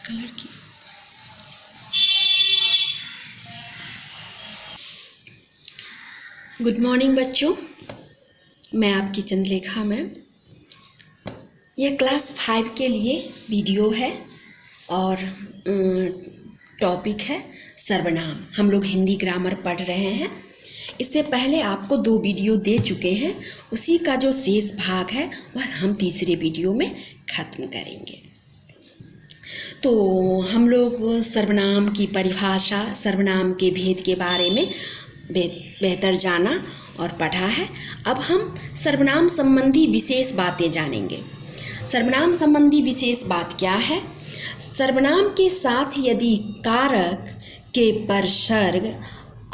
Colour की। Good morning बच्चों, मैं आपकी चंद्रलेखा मैम। यह क्लास 5 के लिए वीडियो है और टॉपिक है सर्वनाम। हम लोग हिंदी ग्रामर पढ़ रहे हैं। इससे पहले आपको 2 वीडियो दे चुके हैं, उसी का जो शेष भाग है वह हम तीसरे वीडियो में ख़त्म करेंगे। तो हम लोग सर्वनाम की परिभाषा, सर्वनाम के भेद के बारे में बेहतर जाना और पढ़ा है। अब हम सर्वनाम संबंधी विशेष बातें जानेंगे। सर्वनाम संबंधी विशेष बात क्या है? सर्वनाम के साथ यदि कारक के परसर्ग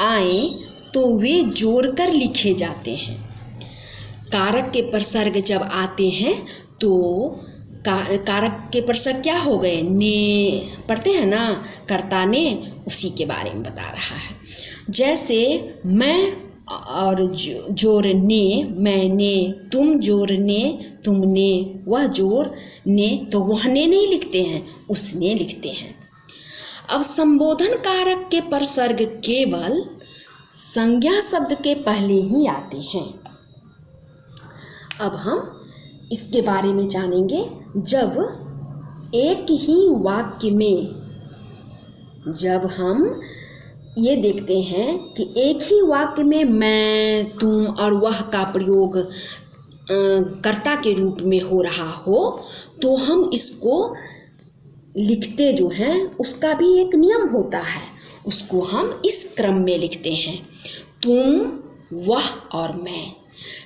आए तो वे जोड़कर लिखे जाते हैं। कारक के परसर्ग जब आते हैं तो कारक के परसर्ग क्या हो गए? ने पढ़ते हैं ना, कर्ता ने, उसी के बारे में बता रहा है। जैसे मैं और जोर ने, मैंने, तुम जोर ने, तुमने, वह जोर ने, तो वह ने नहीं लिखते हैं, उसने लिखते हैं। अब संबोधन कारक के परसर्ग केवल संज्ञा शब्द के पहले ही आते हैं। अब हम इसके बारे में जानेंगे। जब एक ही वाक्य में, जब हम ये देखते हैं कि एक ही वाक्य में मैं, तुम और वह का प्रयोग कर्ता के रूप में हो रहा हो, तो हम इसको लिखते जो हैं उसका भी एक नियम होता है। उसको हम इस क्रम में लिखते हैं, तुम, वह और मैं।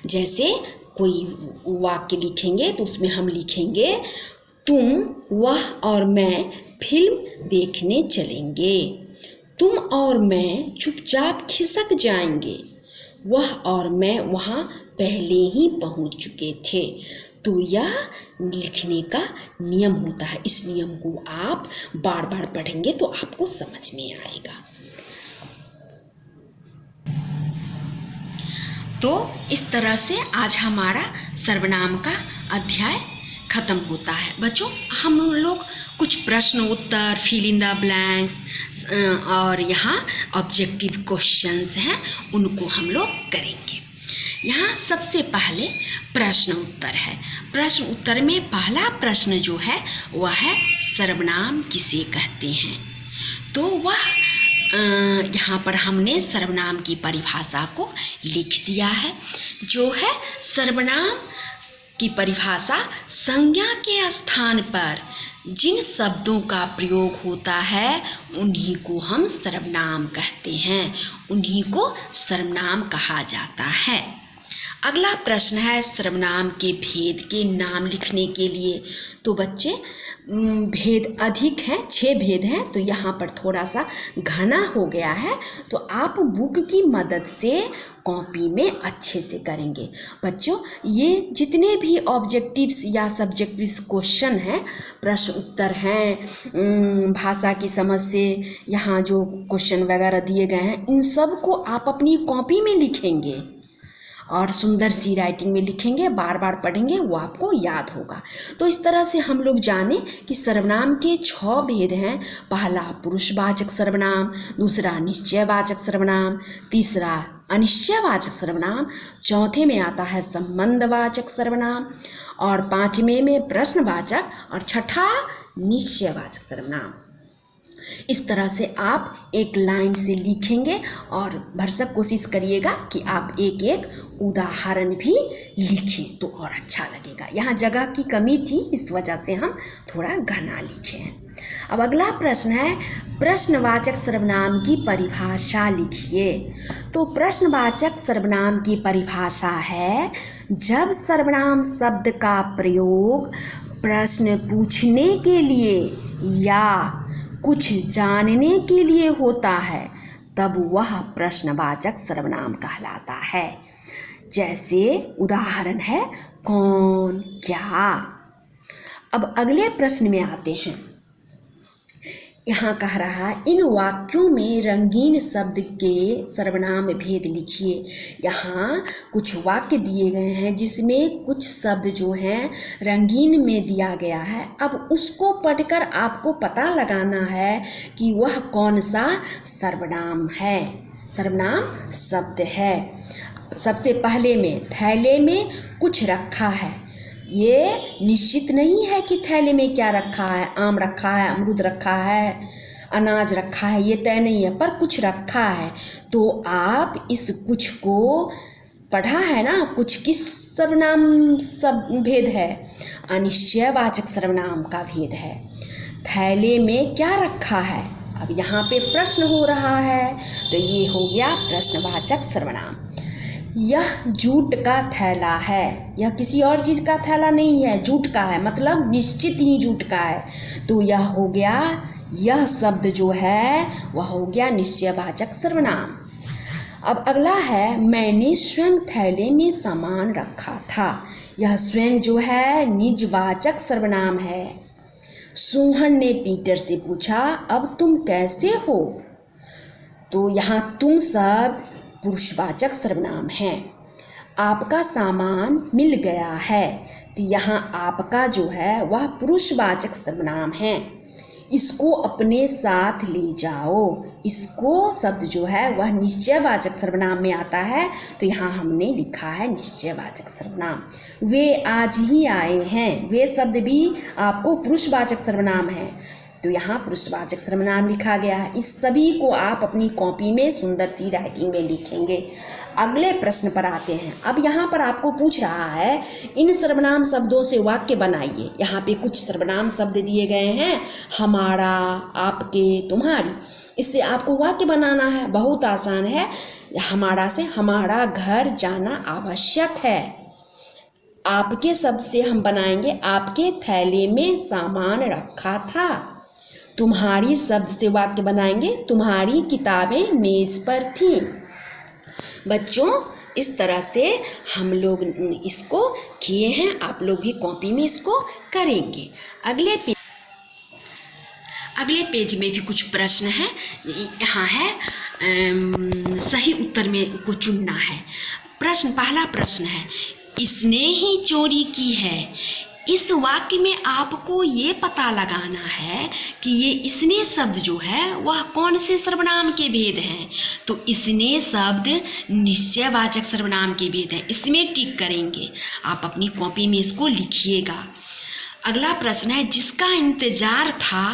जैसे कोई वाक्य लिखेंगे तो उसमें हम लिखेंगे तुम, वह और मैं फिल्म देखने चलेंगे। तुम और मैं चुपचाप खिसक जाएंगे। वह और मैं वहाँ पहले ही पहुँच चुके थे। तो यह लिखने का नियम होता है। इस नियम को आप बार बार पढ़ेंगे तो आपको समझ में आएगा। तो इस तरह से आज हमारा सर्वनाम का अध्याय ख़त्म होता है। बच्चों, हम लोग कुछ प्रश्न उत्तर, फिल इन द ब्लैंक्स और यहाँ ऑब्जेक्टिव क्वेश्चंस हैं, उनको हम लोग करेंगे। यहाँ सबसे पहले प्रश्न उत्तर है। प्रश्न उत्तर में पहला प्रश्न जो है वह है सर्वनाम किसे कहते हैं। तो वह यहाँ पर हमने सर्वनाम की परिभाषा को लिख दिया है, जो है सर्वनाम की परिभाषा संज्ञा के स्थान पर जिन शब्दों का प्रयोग होता है उन्हीं को हम सर्वनाम कहते हैं, उन्हीं को सर्वनाम कहा जाता है। अगला प्रश्न है सर्वनाम के भेद के नाम लिखने के लिए। तो बच्चे, भेद अधिक हैं, 6 भेद हैं, तो यहाँ पर थोड़ा सा घना हो गया है, तो आप बुक की मदद से कॉपी में अच्छे से करेंगे। बच्चों, ये जितने भी ऑब्जेक्टिव्स या सब्जेक्टिव्स क्वेश्चन हैं, प्रश्न उत्तर हैं, भाषा की समझ से यहाँ जो क्वेश्चन वगैरह दिए गए हैं, इन सब को आप अपनी कॉपी में लिखेंगे और सुंदर सी राइटिंग में लिखेंगे, बार बार पढ़ेंगे, वो आपको याद होगा। तो इस तरह से हम लोग जाने कि सर्वनाम के 6 भेद हैं। पहला पुरुषवाचक सर्वनाम, दूसरा निश्चयवाचक सर्वनाम, तीसरा अनिश्चयवाचक सर्वनाम, चौथे में आता है संबंधवाचक सर्वनाम, और 5वें में प्रश्नवाचक, और छठा निश्चयवाचक सर्वनाम। इस तरह से आप एक लाइन से लिखेंगे और भरसक कोशिश करिएगा कि आप एक एक उदाहरण भी लिखें तो और अच्छा लगेगा। यहाँ जगह की कमी थी, इस वजह से हम थोड़ा घना लिखे हैं। अब अगला प्रश्न है प्रश्नवाचक सर्वनाम की परिभाषा लिखिए। तो प्रश्नवाचक सर्वनाम की परिभाषा है जब सर्वनाम शब्द का प्रयोग प्रश्न पूछने के लिए या कुछ जानने के लिए होता है तब वह प्रश्नवाचक सर्वनाम कहलाता है। जैसे उदाहरण है कौन, क्या। अब अगले प्रश्न में आते हैं। यहाँ कह रहा है इन वाक्यों में रंगीन शब्द के सर्वनाम भेद लिखिए। यहाँ कुछ वाक्य दिए गए हैं जिसमें कुछ शब्द जो हैं रंगीन में दिया गया है। अब उसको पढ़कर आपको पता लगाना है कि वह कौन सा सर्वनाम है, सर्वनाम शब्द है। सबसे पहले में थैले में कुछ रखा है। ये निश्चित नहीं है कि थैले में क्या रखा है, आम रखा है, अमरूद रखा है, अनाज रखा है, ये तय नहीं है, पर कुछ रखा है। तो आप इस कुछ को पढ़ा है ना, कुछ किस सर्वनाम सब भेद है, अनिश्चयवाचक सर्वनाम का भेद है। थैले में क्या रखा है, अब यहाँ पे प्रश्न हो रहा है तो ये हो गया प्रश्नवाचक सर्वनाम। यह जूट का थैला है, यह किसी और चीज़ का थैला नहीं है, जूट का है, मतलब निश्चित ही जूट का है। तो यह हो गया, यह शब्द जो है वह हो गया निश्चयवाचक सर्वनाम। अब अगला है मैंने स्वयं थैले में सामान रखा था। यह स्वयं जो है निजवाचक सर्वनाम है। सोहन ने पीटर से पूछा अब तुम कैसे हो। तो यहाँ तुम शब्द पुरुषवाचक सर्वनाम है। आपका सामान मिल गया है, तो यहाँ आपका जो है वह पुरुषवाचक सर्वनाम है। इसको अपने साथ ले जाओ, इसको शब्द जो है वह निश्चयवाचक सर्वनाम में आता है, तो यहाँ हमने लिखा है निश्चयवाचक सर्वनाम। वे आज ही आए हैं, वे शब्द भी आपको पुरुषवाचक सर्वनाम है, तो यहाँ पुरुषवाचक सर्वनाम लिखा गया है। इस सभी को आप अपनी कॉपी में सुंदर सी राइटिंग में लिखेंगे। अगले प्रश्न पर आते हैं। अब यहाँ पर आपको पूछ रहा है इन सर्वनाम शब्दों से वाक्य बनाइए। यहाँ पे कुछ सर्वनाम शब्द दिए गए हैं, हमारा, आपके, तुम्हारी। इससे आपको वाक्य बनाना है, बहुत आसान है। हमारा से हमारा घर जाना आवश्यक है। आपके शब्द से हम बनाएंगे आपके थैले में सामान रखा था। तुम्हारी शब्द से वाक्य बनाएंगे तुम्हारी किताबें मेज पर थीं। बच्चों इस तरह से हम लोग इसको किए हैं, आप लोग भी कॉपी में इसको करेंगे। अगले पेज में भी कुछ प्रश्न है। यहाँ है सही उत्तर में को चुनना है। पहला प्रश्न है इसने ही चोरी की है। इस वाक्य में आपको ये पता लगाना है कि ये इसने शब्द जो है वह कौन से सर्वनाम के भेद हैं। तो इसने शब्द निश्चयवाचक सर्वनाम के भेद है, इसमें टिक करेंगे। आप अपनी कॉपी में इसको लिखिएगा। अगला प्रश्न है जिसका इंतजार था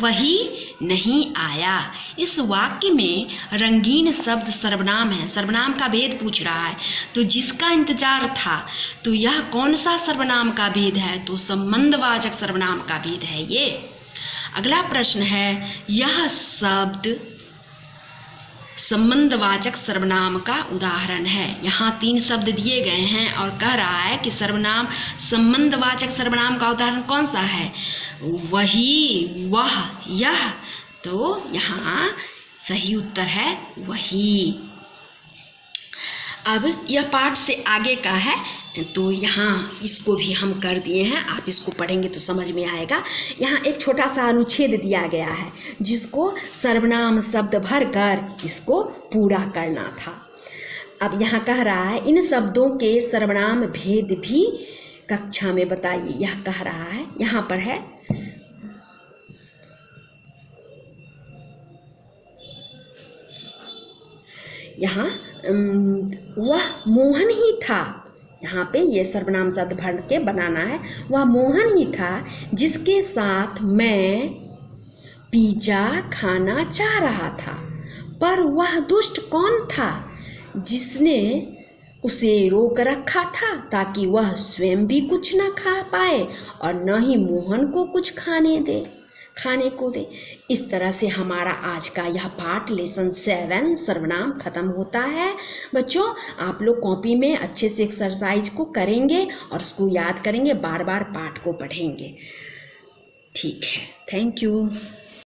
वही नहीं आया। इस वाक्य में रंगीन शब्द सर्वनाम है, सर्वनाम का भेद पूछ रहा है। तो जिसका इंतजार था, तो यह कौन सा सर्वनाम का भेद है, तो संबंधवाचक सर्वनाम का भेद है ये। अगला प्रश्न है यह शब्द संबंधवाचक सर्वनाम का उदाहरण है। यहाँ 3 शब्द दिए गए हैं और कह रहा है कि सर्वनाम संबंधवाचक सर्वनाम का उदाहरण कौन सा है, वही, वह, यह। तो यहाँ सही उत्तर है वही। अब यह पाठ से आगे का है, तो यहाँ इसको भी हम कर दिए हैं। आप इसको पढ़ेंगे तो समझ में आएगा। यहाँ एक छोटा सा अनुच्छेद दिया गया है जिसको सर्वनाम शब्द भर कर इसको पूरा करना था। अब यहाँ कह रहा है इन शब्दों के सर्वनाम भेद भी कक्षा में बताइए। यह कह रहा है, यहाँ पर है यहाँ वह मोहन ही था। यहाँ पे ये सर्वनाम शब्द भर के बनाना है। वह मोहन ही था जिसके साथ मैं पिज्जा खाना चाह रहा था, पर वह दुष्ट कौन था जिसने उसे रोक रखा था ताकि वह स्वयं भी कुछ न खा पाए और न ही मोहन को कुछ खाने को दे। इस तरह से हमारा आज का यह पाठ लेसन 7 सर्वनाम खत्म होता है। बच्चों आप लोग कॉपी में अच्छे से एक्सरसाइज को करेंगे और उसको याद करेंगे, बार बार पाठ को पढ़ेंगे। ठीक है, थैंक यू।